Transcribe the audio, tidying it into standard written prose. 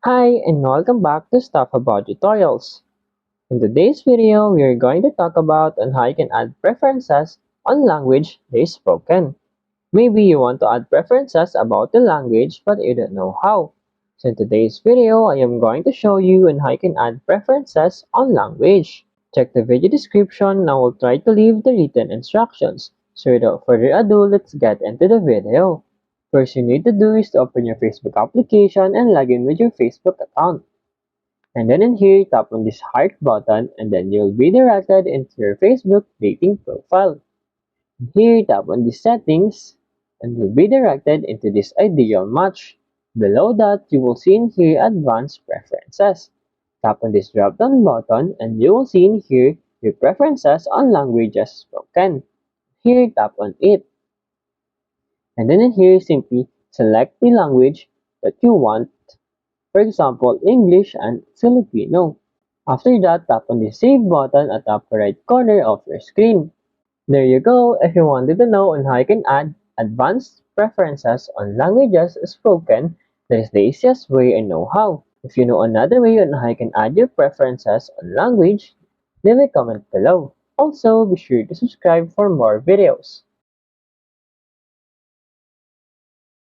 Hi and welcome back to Stuff About Tutorials. In today's video, we are going to talk about on how you can add preferences on language that is spoken. Maybe you want to add preferences about the language but you don't know how. So in today's video, I am going to show you on how you can add preferences on language. Check the video description and I will try to leave the written instructions. So without further ado, let's get into the video. First you need to do is to open your Facebook application and log in with your Facebook account. And then in here, tap on this heart button and then you'll be directed into your Facebook dating profile. And here, tap on the settings and you'll be directed into this ideal match. Below that, you will see in here advanced preferences. Tap on this drop down button and you will see in here your preferences on languages spoken. Here, tap on it. And then in here, simply select the language that you want. For example, English and Filipino. After that, tap on the Save button at the upper right corner of your screen. There you go. If you wanted to know on how you can add advanced preferences on languages spoken, that is the easiest way I know how. If you know another way on how you can add your preferences on language, leave a comment below. Also, be sure to subscribe for more videos.